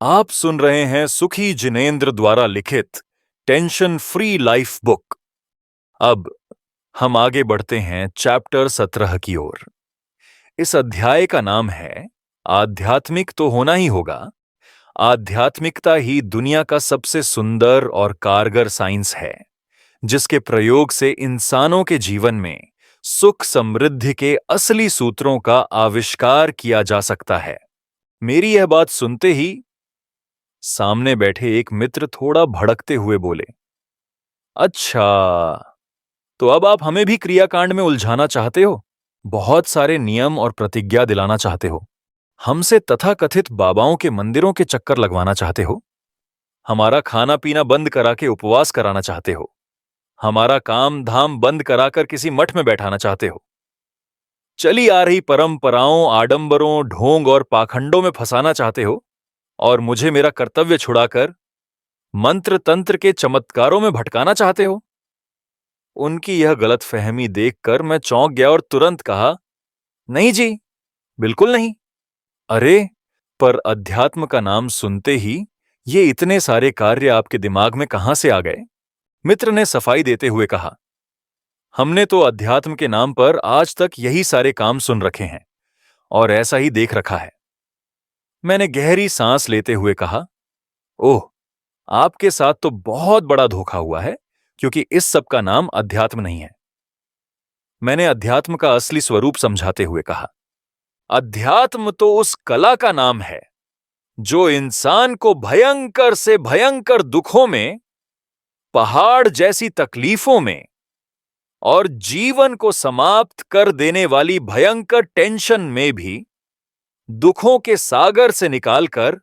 आप सुन रहे हैं सुखी जिनेंद्र द्वारा लिखित टेंशन फ्री लाइफ बुक। अब हम आगे बढ़ते हैं चैप्टर 17 की ओर। इस अध्याय का नाम है आध्यात्मिक तो होना ही होगा। आध्यात्मिकता ही दुनिया का सबसे सुंदर और कारगर साइंस है, जिसके प्रयोग से इंसानों के जीवन में सुख समृद्धि के असली सूत्रों का आविष्कार किया जा सकता है। मेरी यह बात सुनते ही सामने बैठे एक मित्र थोड़ा भड़कते हुए बोले, अच्छा, तो अब आप हमें भी क्रियाकांड में उलझाना चाहते हो? बहुत सारे नियम और प्रतिज्ञा दिलाना चाहते हो? हमसे तथाकथित बाबाओं के मंदिरों के चक्कर लगवाना चाहते हो? हमारा खाना पीना बंद करा के उपवास कराना चाहते हो? हमारा काम धाम बंद कराकर किसी मठ में बैठाना चाहते हो? चली आ रही परंपराओं, आडंबरों, ढोंग और पाखंडों में फंसाना चाहते हो? और मुझे मेरा कर्तव्य छुड़ाकर मंत्र तंत्र के चमत्कारों में भटकाना चाहते हो? उनकी यह गलतफहमी देखकर मैं चौंक गया और तुरंत कहा, नहीं जी, बिल्कुल नहीं। अरे, पर अध्यात्म का नाम सुनते ही ये इतने सारे कार्य आपके दिमाग में कहां से आ गए? मित्र ने सफाई देते हुए कहा, हमने तो अध्यात्म के नाम पर आज तक यही सारे काम सुन रखे हैं और ऐसा ही देख रखा है। मैंने गहरी सांस लेते हुए कहा, ओह, आपके साथ तो बहुत बड़ा धोखा हुआ है, क्योंकि इस सब का नाम अध्यात्म नहीं है। मैंने अध्यात्म का असली स्वरूप समझाते हुए कहा, अध्यात्म तो उस कला का नाम है जो इंसान को भयंकर से भयंकर दुखों में, पहाड़ जैसी तकलीफों में और जीवन को समाप्त कर देने वाली भयंकर टेंशन में भी दुखों के सागर से निकालकर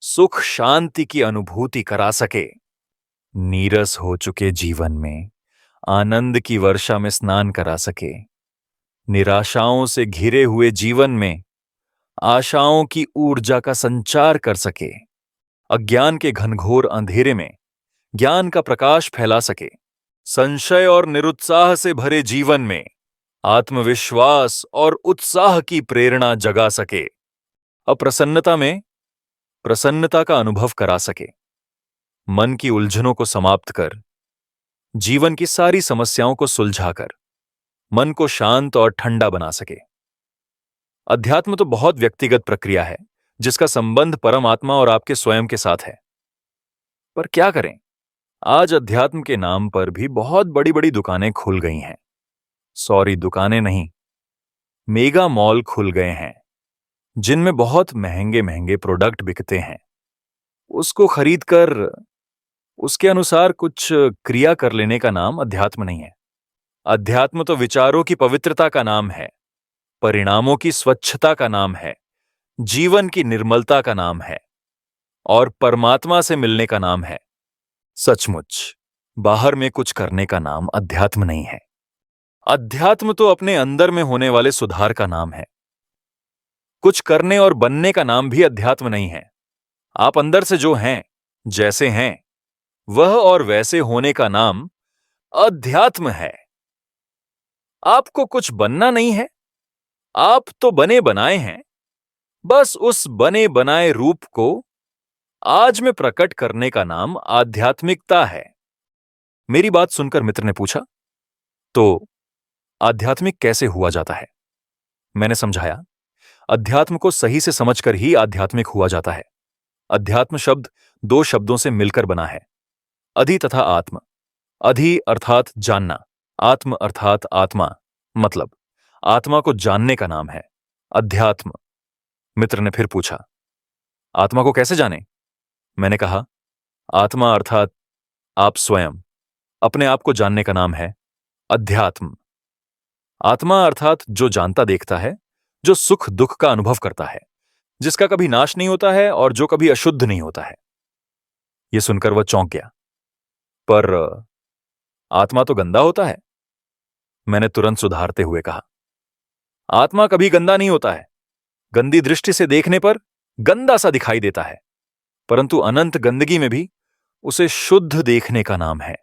सुख शांति की अनुभूति करा सके। नीरस हो चुके जीवन में आनंद की वर्षा में स्नान करा सके। निराशाओं से घिरे हुए जीवन में आशाओं की ऊर्जा का संचार कर सके। अज्ञान के घनघोर अंधेरे में ज्ञान का प्रकाश फैला सके। संशय और निरुत्साह से भरे जीवन में आत्मविश्वास और उत्साह की प्रेरणा जगा सके। अप्रसन्नता में प्रसन्नता का अनुभव करा सके। मन की उलझनों को समाप्त कर जीवन की सारी समस्याओं को सुलझाकर मन को शांत और ठंडा बना सके। अध्यात्म तो बहुत व्यक्तिगत प्रक्रिया है, जिसका संबंध परमात्मा और आपके स्वयं के साथ है। पर क्या करें, आज अध्यात्म के नाम पर भी बहुत बड़ी बड़ी दुकानें खुल गई हैं। सॉरी, दुकानें नहीं, मेगा मॉल खुल गए हैं, जिनमें बहुत महंगे महंगे प्रोडक्ट बिकते हैं। उसको खरीदकर उसके अनुसार कुछ क्रिया कर लेने का नाम अध्यात्म नहीं है। अध्यात्म तो विचारों की पवित्रता का नाम है, परिणामों की स्वच्छता का नाम है, जीवन की निर्मलता का नाम है और परमात्मा से मिलने का नाम है। सचमुच बाहर में कुछ करने का नाम अध्यात्म नहीं है। अध्यात्म तो अपने अंदर में होने वाले सुधार का नाम है। कुछ करने और बनने का नाम भी अध्यात्म नहीं है। आप अंदर से जो हैं, जैसे हैं, वह और वैसे होने का नाम अध्यात्म है। आपको कुछ बनना नहीं है, आप तो बने बनाए हैं। बस उस बने बनाए रूप को आज में प्रकट करने का नाम आध्यात्मिकता है। मेरी बात सुनकर मित्र ने पूछा, तो आध्यात्मिक कैसे हुआ जाता है? मैंने समझाया, अध्यात्म को सही से समझकर ही आध्यात्मिक हुआ जाता है। अध्यात्म शब्द दो शब्दों से मिलकर बना है, अधि तथा आत्म। अधि अर्थात जानना, आत्म अर्थात आत्मा, मतलब आत्मा को जानने का नाम है अध्यात्म। मित्र ने फिर पूछा, आत्मा को कैसे जाने? मैंने कहा, आत्मा अर्थात आप स्वयं, अपने आप को जानने का नाम है अध्यात्म। आत्मा अर्थात जो जानता देखता है, जो सुख दुख का अनुभव करता है, जिसका कभी नाश नहीं होता है और जो कभी अशुद्ध नहीं होता है। यह सुनकर वह चौंक गया। पर आत्मा तो गंदा होता है, मैंने तुरंत सुधारते हुए कहा। आत्मा कभी गंदा नहीं होता है। गंदी दृष्टि से देखने पर गंदा सा दिखाई देता है, परंतु अनंत गंदगी में भी उसे शुद्ध देखने का नाम है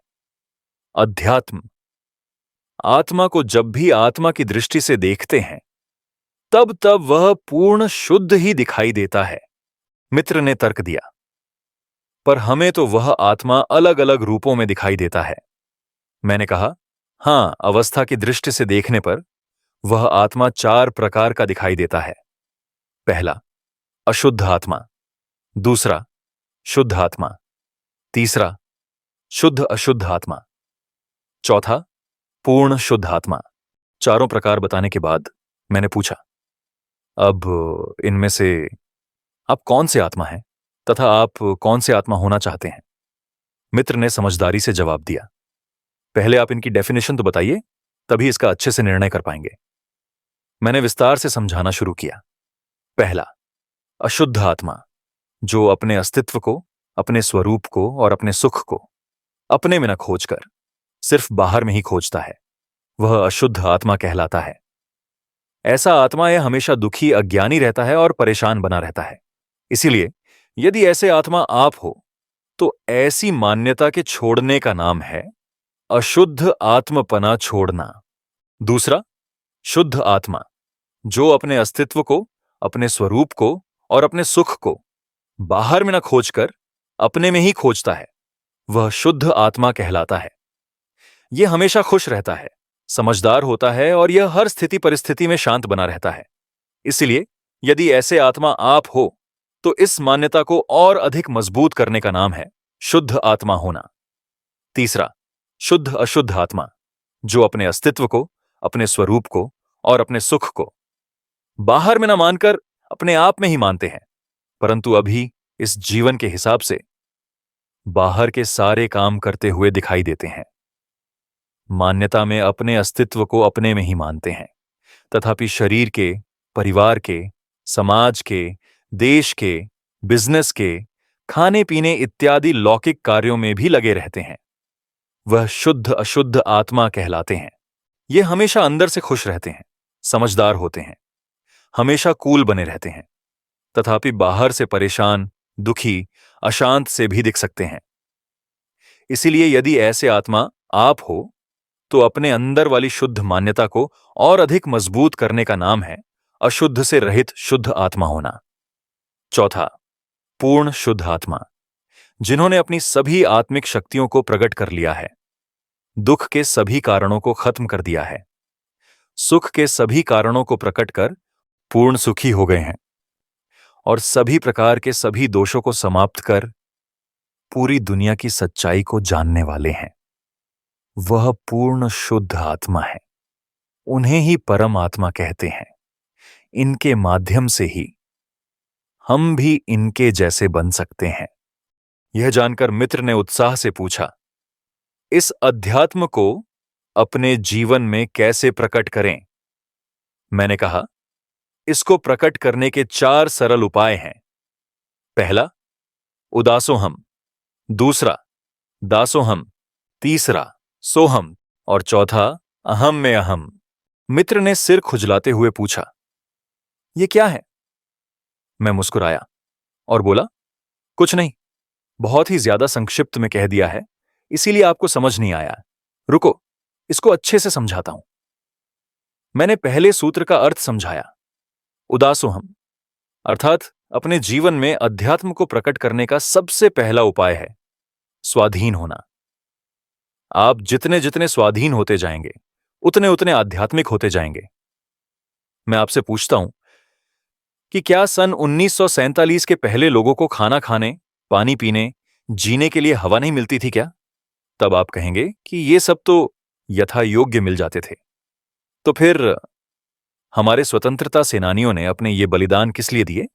अध्यात्म। आत्मा को जब भी आत्मा की दृष्टि से देखते हैं, तब तब वह पूर्ण शुद्ध ही दिखाई देता है। मित्र ने तर्क दिया, पर हमें तो वह आत्मा अलग अलग रूपों में दिखाई देता है। मैंने कहा, हां, अवस्था की दृष्टि से देखने पर वह आत्मा 4 प्रकार का दिखाई देता है। पहला, अशुद्ध आत्मा। दूसरा, शुद्ध आत्मा। तीसरा, शुद्ध अशुद्ध आत्मा। चौथा, पूर्ण शुद्ध आत्मा। चारों प्रकार बताने के बाद मैंने पूछा, अब इनमें से आप कौन से आत्मा हैं तथा आप कौन से आत्मा होना चाहते हैं? मित्र ने समझदारी से जवाब दिया, पहले आप इनकी डेफिनेशन तो बताइए, तभी इसका अच्छे से निर्णय कर पाएंगे। मैंने विस्तार से समझाना शुरू किया। पहला, अशुद्ध आत्मा, जो अपने अस्तित्व को, अपने स्वरूप को और अपने सुख को अपने में न खोजकर सिर्फ बाहर में ही खोजता है, वह अशुद्ध आत्मा कहलाता है। ऐसा आत्मा यह हमेशा दुखी, अज्ञानी रहता है और परेशान बना रहता है। इसीलिए यदि ऐसे आत्मा आप हो तो ऐसी मान्यता के छोड़ने का नाम है अशुद्ध आत्मपना छोड़ना। दूसरा, शुद्ध आत्मा, जो अपने अस्तित्व को, अपने स्वरूप को और अपने सुख को बाहर में न खोजकर अपने में ही खोजता है, वह शुद्ध आत्मा कहलाता है। यह हमेशा खुश रहता है, समझदार होता है और यह हर स्थिति परिस्थिति में शांत बना रहता है। इसलिए यदि ऐसे आत्मा आप हो तो इस मान्यता को और अधिक मजबूत करने का नाम है शुद्ध आत्मा होना। तीसरा, शुद्ध अशुद्ध आत्मा, जो अपने अस्तित्व को, अपने स्वरूप को और अपने सुख को बाहर में न मानकर अपने आप में ही मानते हैं, परंतु अभी इस जीवन के हिसाब से बाहर के सारे काम करते हुए दिखाई देते हैं। मान्यता में अपने अस्तित्व को अपने में ही मानते हैं, तथापि शरीर के, परिवार के, समाज के, देश के, बिजनेस के, खाने पीने इत्यादि लौकिक कार्यों में भी लगे रहते हैं। वह शुद्ध अशुद्ध आत्मा कहलाते हैं। ये हमेशा अंदर से खुश रहते हैं, समझदार होते हैं, हमेशा कूल बने रहते हैं, तथापि बाहर से परेशान, दुखी, अशांत से भी दिख सकते हैं। इसीलिए यदि ऐसे आत्मा आप हो तो अपने अंदर वाली शुद्ध मान्यता को और अधिक मजबूत करने का नाम है अशुद्ध से रहित शुद्ध आत्मा होना। चौथा, पूर्ण शुद्ध आत्मा, जिन्होंने अपनी सभी आत्मिक शक्तियों को प्रकट कर लिया है, दुख के सभी कारणों को खत्म कर दिया है, सुख के सभी कारणों को प्रकट कर पूर्ण सुखी हो गए हैं और सभी प्रकार के सभी दोषों को समाप्त कर पूरी दुनिया की सच्चाई को जानने वाले हैं। वह पूर्ण शुद्ध आत्मा है। उन्हें ही परम आत्मा कहते हैं। इनके माध्यम से ही हम भी इनके जैसे बन सकते हैं। यह जानकर मित्र ने उत्साह से पूछा, इस अध्यात्म को अपने जीवन में कैसे प्रकट करें? मैंने कहा, इसको प्रकट करने के 4 सरल उपाय हैं। पहला, उदासोहम। दूसरा, दासोहम। तीसरा, सोहम। और चौथा, अहम में अहम। मित्र ने सिर खुजलाते हुए पूछा, यह क्या है? मैं मुस्कुराया और बोला, कुछ नहीं, बहुत ही ज्यादा संक्षिप्त में कह दिया है, इसीलिए आपको समझ नहीं आया। रुको, इसको अच्छे से समझाता हूं। मैंने पहले सूत्र का अर्थ समझाया। उदासोहम अर्थात अपने जीवन में अध्यात्म को प्रकट करने का सबसे पहला उपाय है स्वाधीन होना। आप जितने जितने स्वाधीन होते जाएंगे, उतने उतने आध्यात्मिक होते जाएंगे। मैं आपसे पूछता हूं कि क्या सन 1947 के पहले लोगों को खाना खाने, पानी पीने, जीने के लिए हवा नहीं मिलती थी क्या? तब आप कहेंगे कि ये सब तो यथा योग्य मिल जाते थे। तो फिर हमारे स्वतंत्रता सेनानियों ने अपने ये बलिदान किस लिए दिए?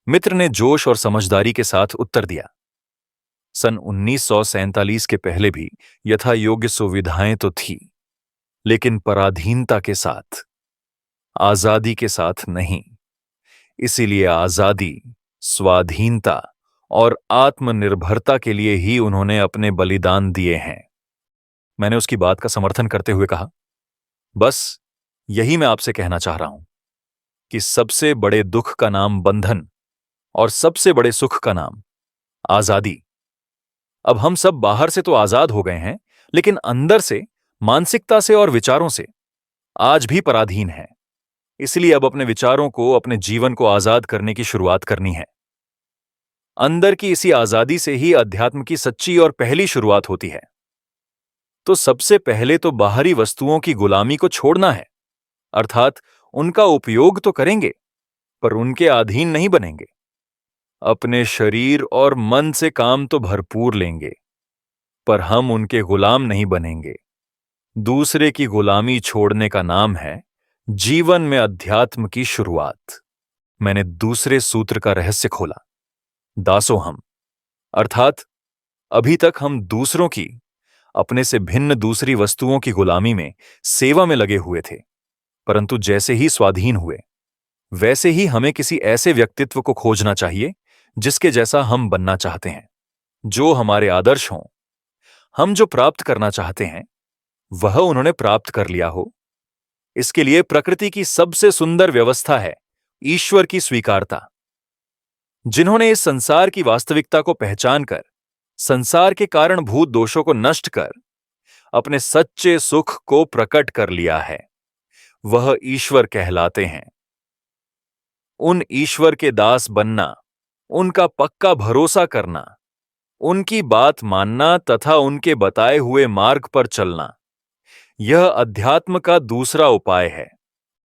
मित्र ने जोश और समझदारी के साथ उत्तर दिया, सन 1947 के पहले भी यथा योग्य सुविधाएं तो थी, लेकिन पराधीनता के साथ, आजादी के साथ नहीं। इसीलिए आजादी, स्वाधीनता और आत्मनिर्भरता के लिए ही उन्होंने अपने बलिदान दिए हैं। मैंने उसकी बात का समर्थन करते हुए कहा, बस यही मैं आपसे कहना चाह रहा हूं कि सबसे बड़े दुख का नाम बंधन और सबसे बड़े सुख का नाम आजादी। अब हम सब बाहर से तो आजाद हो गए हैं, लेकिन अंदर से, मानसिकता से और विचारों से आज भी पराधीन हैं। इसलिए अब अपने विचारों को, अपने जीवन को आजाद करने की शुरुआत करनी है। अंदर की इसी आजादी से ही अध्यात्म की सच्ची और पहली शुरुआत होती है। तो सबसे पहले तो बाहरी वस्तुओं की गुलामी को छोड़ना है, अर्थात उनका उपयोग तो करेंगे पर उनके अधीन नहीं बनेंगे। अपने शरीर और मन से काम तो भरपूर लेंगे, पर हम उनके गुलाम नहीं बनेंगे। दूसरे की गुलामी छोड़ने का नाम है जीवन में अध्यात्म की शुरुआत। मैंने दूसरे सूत्र का रहस्य खोला। दासोहम, अर्थात अभी तक हम दूसरों की, अपने से भिन्न दूसरी वस्तुओं की गुलामी में, सेवा में लगे हुए थे, परंतु जैसे ही स्वाधीन हुए वैसे ही हमें किसी ऐसे व्यक्तित्व को खोजना चाहिए जिसके जैसा हम बनना चाहते हैं, जो हमारे आदर्श हों। हम जो प्राप्त करना चाहते हैं वह उन्होंने प्राप्त कर लिया हो। इसके लिए प्रकृति की सबसे सुंदर व्यवस्था है ईश्वर की स्वीकारता। जिन्होंने इस संसार की वास्तविकता को पहचान कर, संसार के कारणभूत दोषों को नष्ट कर, अपने सच्चे सुख को प्रकट कर लिया है, वह ईश्वर कहलाते हैं। उन ईश्वर के दास बनना, उनका पक्का भरोसा करना, उनकी बात मानना तथा उनके बताए हुए मार्ग पर चलना, यह अध्यात्म का दूसरा उपाय है।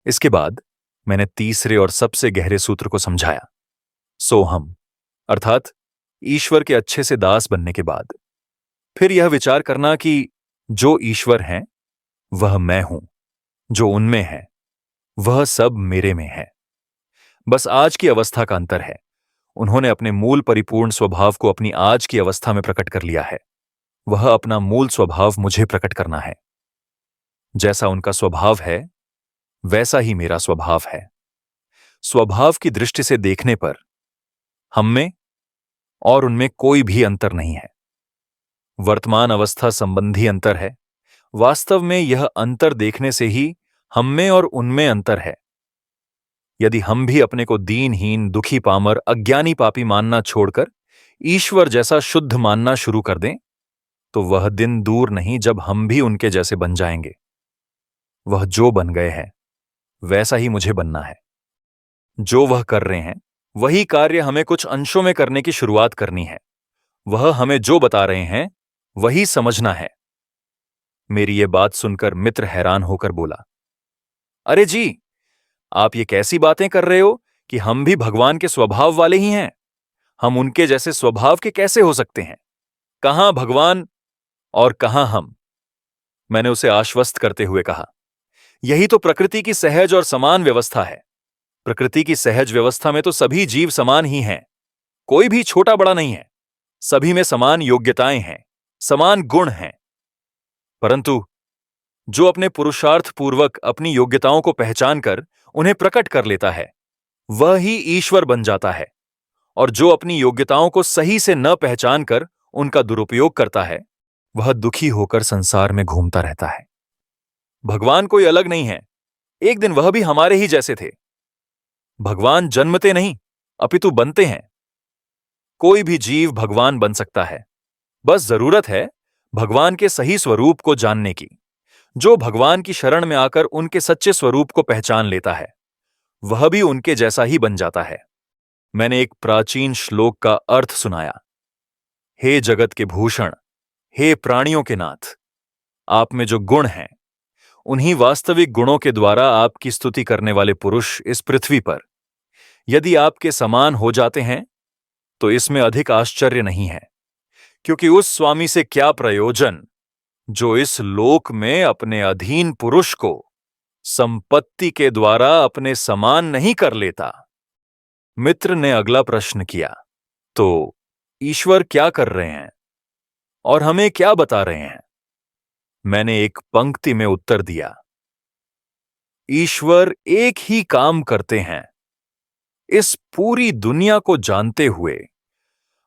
इसके बाद मैंने तीसरे और सबसे गहरे सूत्र को समझाया। सोहम, अर्थात ईश्वर के अच्छे से दास बनने के बाद फिर यह विचार करना कि जो ईश्वर हैं वह मैं हूं, जो उनमें है वह सब मेरे में है। बस आज की अवस्था का अंतर है। उन्होंने अपने मूल परिपूर्ण स्वभाव को अपनी आज की अवस्था में प्रकट कर लिया है। वह अपना मूल स्वभाव मुझे प्रकट करना है। जैसा उनका स्वभाव है वैसा ही मेरा स्वभाव है। स्वभाव की दृष्टि से देखने पर हम में और उनमें कोई भी अंतर नहीं है। वर्तमान अवस्था संबंधी अंतर है। वास्तव में यह अंतर देखने से ही हम में और उनमें अंतर है। यदि हम भी अपने को दीनहीन, दुखी, पामर, अज्ञानी, पापी मानना छोड़कर ईश्वर जैसा शुद्ध मानना शुरू कर दें, तो वह दिन दूर नहीं जब हम भी उनके जैसे बन जाएंगे। वह जो बन गए हैं वैसा ही मुझे बनना है। जो वह कर रहे हैं वही कार्य हमें कुछ अंशों में करने की शुरुआत करनी है। वह हमें जो बता रहे हैं वही समझना है। मेरी ये बात सुनकर मित्र हैरान होकर बोला, अरे जी, आप ये कैसी बातें कर रहे हो कि हम भी भगवान के स्वभाव वाले ही हैं। हम उनके जैसे स्वभाव के कैसे हो सकते हैं? कहां भगवान और कहां हम? मैंने उसे आश्वस्त करते हुए कहा, यही तो प्रकृति की सहज और समान व्यवस्था है। प्रकृति की सहज व्यवस्था में तो सभी जीव समान ही हैं। कोई भी छोटा बड़ा नहीं है। सभी में समान योग्यताएं हैं, समान गुण हैं। परंतु जो अपने पुरुषार्थ पूर्वक अपनी योग्यताओं को पहचान कर उन्हें प्रकट कर लेता है वह ही ईश्वर बन जाता है, और जो अपनी योग्यताओं को सही से न पहचान कर उनका दुरुपयोग करता है वह दुखी होकर संसार में घूमता रहता है। भगवान कोई अलग नहीं है। एक दिन वह भी हमारे ही जैसे थे। भगवान जन्मते नहीं अपितु बनते हैं। कोई भी जीव भगवान बन सकता है। बस जरूरत है भगवान के सही स्वरूप को जानने की। जो भगवान की शरण में आकर उनके सच्चे स्वरूप को पहचान लेता है वह भी उनके जैसा ही बन जाता है। मैंने एक प्राचीन श्लोक का अर्थ सुनाया। हे जगत के भूषण, हे प्राणियों के नाथ, आप में जो गुण हैं उन्हीं वास्तविक गुणों के द्वारा आपकी स्तुति करने वाले पुरुष इस पृथ्वी पर यदि आपके समान हो जाते हैं तो इसमें अधिक आश्चर्य नहीं है, क्योंकि उस स्वामी से क्या प्रयोजन जो इस लोक में अपने अधीन पुरुष को संपत्ति के द्वारा अपने समान नहीं कर लेता। मित्र ने अगला प्रश्न किया, तो ईश्वर क्या कर रहे हैं और हमें क्या बता रहे हैं? मैंने एक पंक्ति में उत्तर दिया, ईश्वर एक ही काम करते हैं, इस पूरी दुनिया को जानते हुए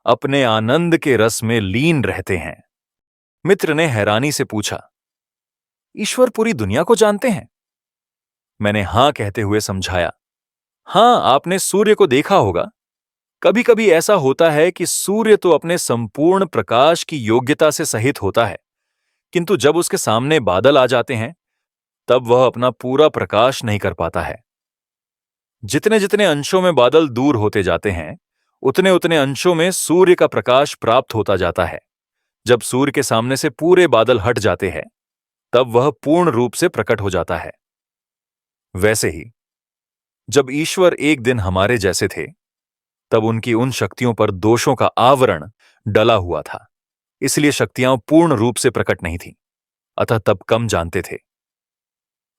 अपने आनंद के रस में लीन रहते हैं। मित्र ने हैरानी से पूछा, ईश्वर पूरी दुनिया को जानते हैं? मैंने हां कहते हुए समझाया, हां, आपने सूर्य को देखा होगा। कभी कभी ऐसा होता है कि सूर्य तो अपने संपूर्ण प्रकाश की योग्यता से सहित होता है, किंतु जब उसके सामने बादल आ जाते हैं तब वह अपना पूरा प्रकाश नहीं कर पाता है। जितने जितने अंशों में बादल दूर होते जाते हैं उतने उतने अंशों में सूर्य का प्रकाश प्राप्त होता जाता है। जब सूर्य के सामने से पूरे बादल हट जाते हैं, तब वह पूर्ण रूप से प्रकट हो जाता है। वैसे ही जब ईश्वर एक दिन हमारे जैसे थे, तब उनकी उन शक्तियों पर दोषों का आवरण डला हुआ था, इसलिए शक्तियां पूर्ण रूप से प्रकट नहीं थीं, अतः तब कम जानते थे।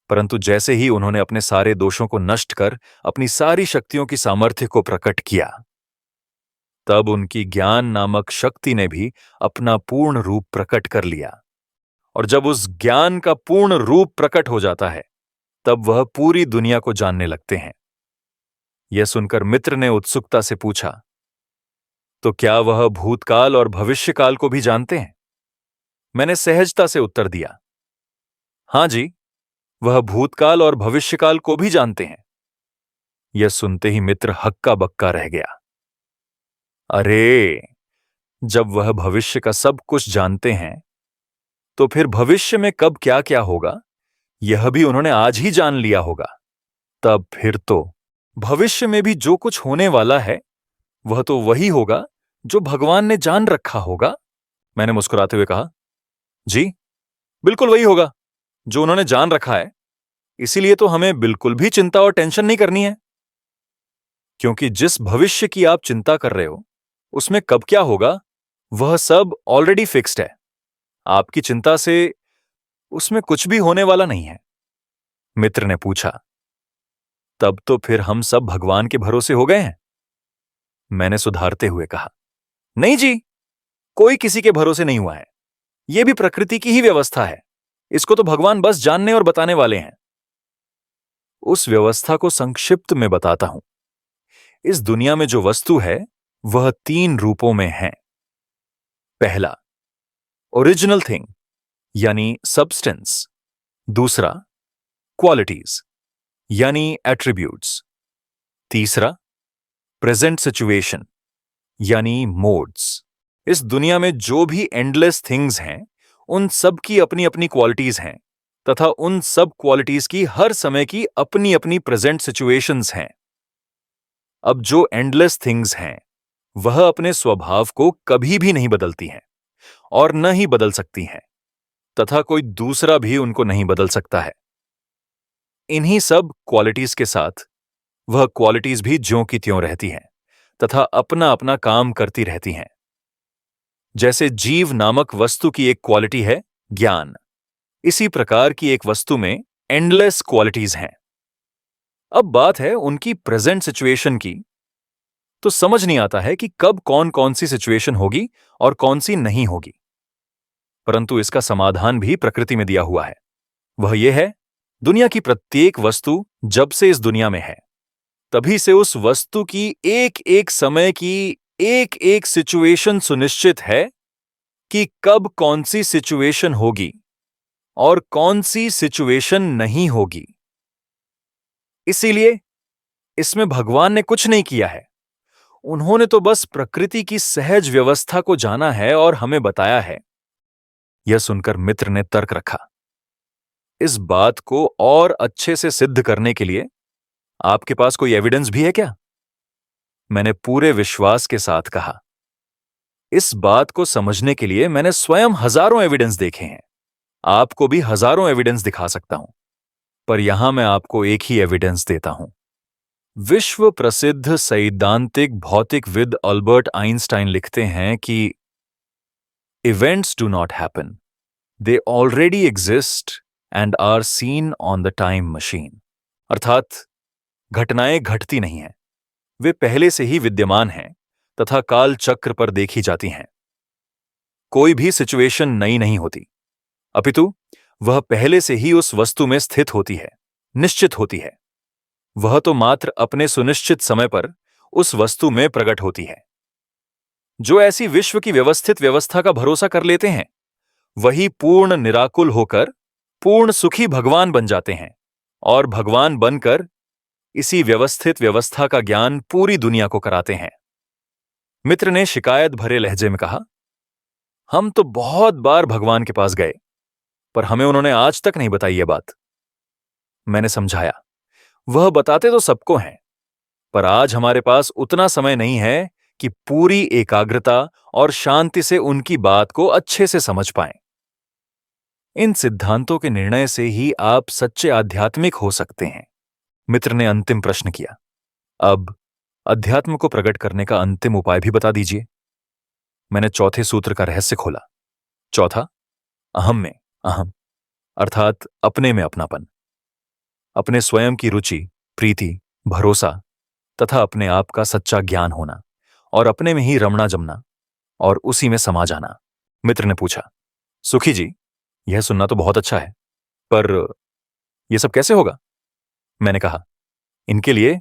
परंतु जैसे ही उन्होंने अपने सारे दोषों को नष्ट कर अपनी सारी शक्तियों की सामर्थ्य को प्रकट किया, तब उनकी ज्ञान नामक शक्ति ने भी अपना पूर्ण रूप प्रकट कर लिया। और जब उस ज्ञान का पूर्ण रूप प्रकट हो जाता है, तब वह पूरी दुनिया को जानने लगते हैं। यह सुनकर मित्र ने उत्सुकता से पूछा, तो क्या वह भूतकाल और भविष्यकाल को भी जानते हैं? मैंने सहजता से उत्तर दिया, हां जी, वह भूतकाल और भविष्यकाल को भी जानते हैं। यह सुनते ही मित्र हक्का बक्का रह गया। अरे, जब वह भविष्य का सब कुछ जानते हैं, तो फिर भविष्य में कब क्या क्या होगा, यह भी उन्होंने आज ही जान लिया होगा। तब फिर तो भविष्य में भी जो कुछ होने वाला है, वह तो वही होगा जो भगवान ने जान रखा होगा। मैंने मुस्कुराते हुए कहा, जी, बिल्कुल वही होगा जो उन्होंने जान रखा है। इसीलिए तो हमें बिल्कुल भी चिंता और टेंशन नहीं करनी है, क्योंकि जिस भविष्य की आप चिंता कर रहे हो, उसमें कब क्या होगा, वह सब ऑलरेडी फिक्स्ड है। आपकी चिंता से उसमें कुछ भी होने वाला नहीं है। मित्र ने पूछा, तब तो फिर हम सब भगवान के भरोसे हो गए हैं? मैंने सुधारते हुए कहा, नहीं जी, कोई किसी के भरोसे नहीं हुआ है। यह भी प्रकृति की ही व्यवस्था है। इसको तो भगवान बस जानने और बताने वाले हैं। उस व्यवस्था को संक्षिप्त में बताता हूं। इस दुनिया में जो वस्तु है, वह 3 रूपों में है। पहला, ओरिजिनल थिंग यानी सब्सटेंस। दूसरा, क्वालिटीज यानी एट्रीब्यूट्स। तीसरा, प्रेजेंट सिचुएशन यानी मोड्स। इस दुनिया में जो भी एंडलेस थिंग्स हैं, उन सब की अपनी अपनी क्वालिटीज हैं, तथा उन सब क्वालिटीज की हर समय की अपनी अपनी प्रेजेंट सिचुएशंस हैं। अब जो एंडलेस थिंग्स हैं, वह अपने स्वभाव को कभी भी नहीं बदलती हैं और न ही बदल सकती हैं, तथा कोई दूसरा भी उनको नहीं बदल सकता है। इन्हीं सब क्वालिटीज के साथ वह क्वालिटीज भी ज्यों की त्यों रहती हैं तथा अपना अपना काम करती रहती हैं। जैसे जीव नामक वस्तु की एक क्वालिटी है ज्ञान, इसी प्रकार की एक वस्तु में एंडलेस क्वालिटीज हैं। अब बात है उनकी प्रेजेंट सिचुएशन की, तो समझ नहीं आता है कि कब कौन कौन सी सिचुएशन होगी और कौन सी नहीं होगी। परंतु इसका समाधान भी प्रकृति में दिया हुआ है। वह यह है, दुनिया की प्रत्येक वस्तु जब से इस दुनिया में है, तभी से उस वस्तु की एक एक समय की एक एक सिचुएशन सुनिश्चित है कि कब कौन सी सिचुएशन होगी और कौन सी सिचुएशन नहीं होगी। इसीलिए इसमें भगवान ने कुछ नहीं किया है। उन्होंने तो बस प्रकृति की सहज व्यवस्था को जाना है और हमें बताया है। यह सुनकर मित्र ने तर्क रखा, इस बात को और अच्छे से सिद्ध करने के लिए आपके पास कोई एविडेंस भी है क्या? मैंने पूरे विश्वास के साथ कहा, इस बात को समझने के लिए मैंने स्वयं हजारों एविडेंस देखे हैं। आपको भी हजारों एविडेंस दिखा सकता हूं, पर यहां मैं आपको एक ही एविडेंस देता हूं। विश्व प्रसिद्ध सैद्धांतिक भौतिकविद अल्बर्ट आइंस्टाइन लिखते हैं कि events do not happen, they already exist and are seen on the time machine. अर्थात घटनाएं घटती नहीं हैं, वे पहले से ही विद्यमान हैं तथा काल चक्र पर देखी जाती हैं। कोई भी सिचुएशन नई नहीं होती, अपितु वह पहले से ही उस वस्तु में स्थित होती है, निश्चित होती है। वह तो मात्र अपने सुनिश्चित समय पर उस वस्तु में प्रकट होती है। जो ऐसी विश्व की व्यवस्थित व्यवस्था का भरोसा कर लेते हैं, वही पूर्ण निराकुल होकर पूर्ण सुखी भगवान बन जाते हैं और भगवान बनकर इसी व्यवस्थित व्यवस्था का ज्ञान पूरी दुनिया को कराते हैं। मित्र ने शिकायत भरे लहजे में कहा, हम तो बहुत बार भगवान के पास गए, पर हमें उन्होंने आज तक नहीं बताई यह बात। मैंने समझाया, वह बताते तो सबको हैं, पर आज हमारे पास उतना समय नहीं है कि पूरी एकाग्रता और शांति से उनकी बात को अच्छे से समझ पाएं। इन सिद्धांतों के निर्णय से ही आप सच्चे आध्यात्मिक हो सकते हैं। मित्र ने अंतिम प्रश्न किया। अब अध्यात्म को प्रकट करने का अंतिम उपाय भी बता दीजिए। मैंने चौथे सूत्र का रहस्य खोला। चौथा, अहम में अहम, अर्थात अपने में अपनापन, अपने स्वयं की रुचि, प्रीति, भरोसा तथा अपने आप का सच्चा ज्ञान होना और अपने में ही रमना जमना और उसी में समा जाना। मित्र ने पूछा, सुखी जी, यह सुनना तो बहुत अच्छा है, पर यह सब कैसे होगा? मैंने कहा, इनके लिए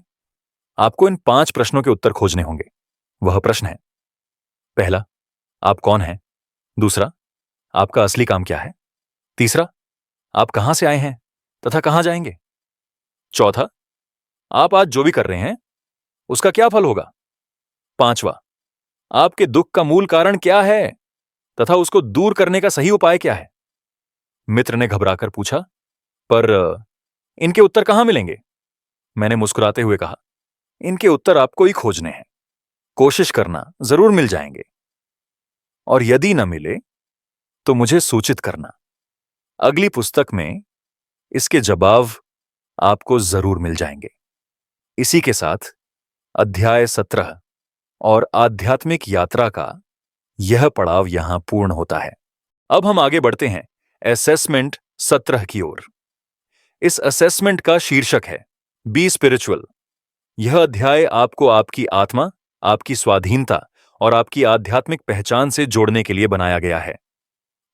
आपको इन 5 प्रश्नों के उत्तर खोजने होंगे। वह प्रश्न है, पहला, आप कौन हैं? दूसरा, आपका असली काम क्या है? तीसरा, आप कहां से आए हैं तथा कहां जाएंगे? चौथा, आप आज जो भी कर रहे हैं उसका क्या फल होगा? पांचवा, आपके दुख का मूल कारण क्या है तथा उसको दूर करने का सही उपाय क्या है? मित्र ने घबराकर पूछा, पर इनके उत्तर कहां मिलेंगे? मैंने मुस्कुराते हुए कहा, इनके उत्तर आपको ही खोजने हैं। कोशिश करना, जरूर मिल जाएंगे। और यदि न मिले तो मुझे सूचित करना। अगली पुस्तक में इसके जवाब आपको जरूर मिल जाएंगे। इसी के साथ अध्याय 17 और आध्यात्मिक यात्रा का यह पड़ाव यहां पूर्ण होता है। अब हम आगे बढ़ते हैं असेसमेंट 17 की ओर। इस असेसमेंट का शीर्षक है बी स्पिरिचुअल। यह अध्याय आपको आपकी आत्मा, आपकी स्वाधीनता और आपकी आध्यात्मिक पहचान से जोड़ने के लिए बनाया गया है।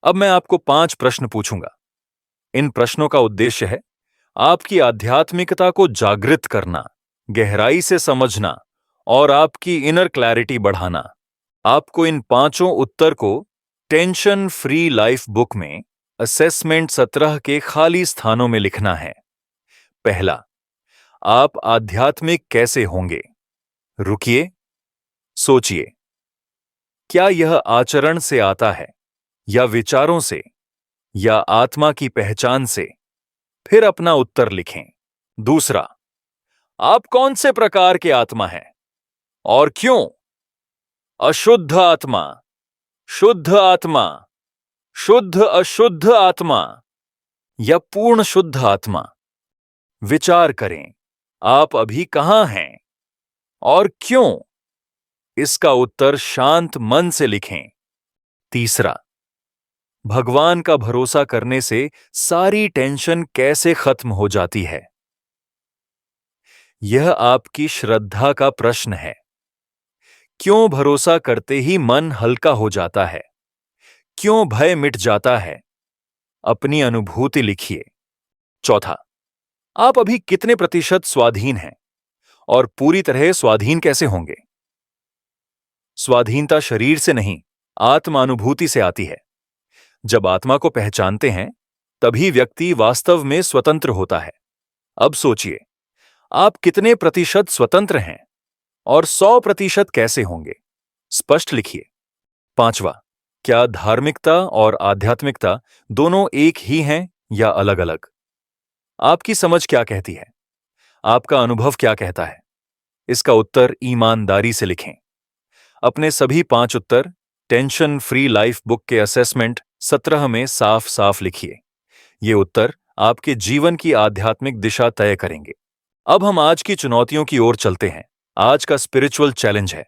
अब मैं आपको 5 प्रश्न पूछूंगा। इन प्रश्नों का उद्देश्य है आपकी आध्यात्मिकता को जागृत करना, गहराई से समझना और आपकी इनर क्लैरिटी बढ़ाना। आपको इन 5 उत्तर को टेंशन फ्री लाइफ बुक में असेसमेंट 17 के खाली स्थानों में लिखना है। पहला, आप आध्यात्मिक कैसे होंगे? रुकिए, सोचिए, क्या यह आचरण से आता है या विचारों से या आत्मा की पहचान से? फिर अपना उत्तर लिखें। दूसरा, आप कौन से प्रकार के आत्मा हैं और क्यों? अशुद्ध आत्मा, शुद्ध आत्मा, शुद्ध अशुद्ध आत्मा या पूर्ण शुद्ध आत्मा? विचार करें, आप अभी कहां हैं और क्यों? इसका उत्तर शांत मन से लिखें। तीसरा, भगवान का भरोसा करने से सारी टेंशन कैसे खत्म हो जाती है? यह आपकी श्रद्धा का प्रश्न है। क्यों भरोसा करते ही मन हल्का हो जाता है? क्यों भय मिट जाता है? अपनी अनुभूति लिखिए। चौथा, आप अभी कितने प्रतिशत स्वाधीन हैं और पूरी तरह स्वाधीन कैसे होंगे? स्वाधीनता शरीर से नहीं, आत्मानुभूति से आती है। जब आत्मा को पहचानते हैं तभी व्यक्ति वास्तव में स्वतंत्र होता है। अब सोचिए, आप कितने प्रतिशत स्वतंत्र हैं और 100% कैसे होंगे? स्पष्ट लिखिए। पांचवा, क्या धार्मिकता और आध्यात्मिकता दोनों एक ही हैं या अलग अलग? आपकी समझ क्या कहती है? आपका अनुभव क्या कहता है? इसका उत्तर ईमानदारी से लिखें। अपने सभी 5 उत्तर टेंशन फ्री लाइफ बुक के असेसमेंट 17 में साफ साफ लिखिए। ये उत्तर आपके जीवन की आध्यात्मिक दिशा तय करेंगे। अब हम आज की चुनौतियों की ओर चलते हैं। आज का स्पिरिचुअल चैलेंज है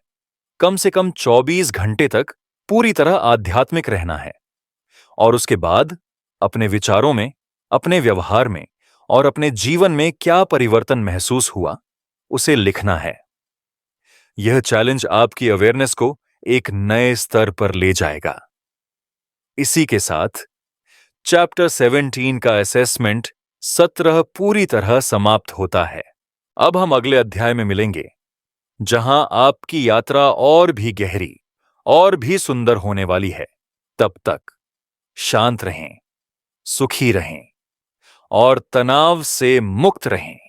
कम से कम 24 घंटे तक पूरी तरह आध्यात्मिक रहना है और उसके बाद अपने विचारों में, अपने व्यवहार में और अपने जीवन में क्या परिवर्तन महसूस हुआ उसे लिखना है। यह चैलेंज आपकी अवेयरनेस को एक नए स्तर पर ले जाएगा। इसी के साथ चैप्टर 17 का असेसमेंट 17 पूरी तरह समाप्त होता है। अब हम अगले अध्याय में मिलेंगे जहां आपकी यात्रा और भी गहरी और भी सुंदर होने वाली है। तब तक शांत रहें, सुखी रहें और तनाव से मुक्त रहें।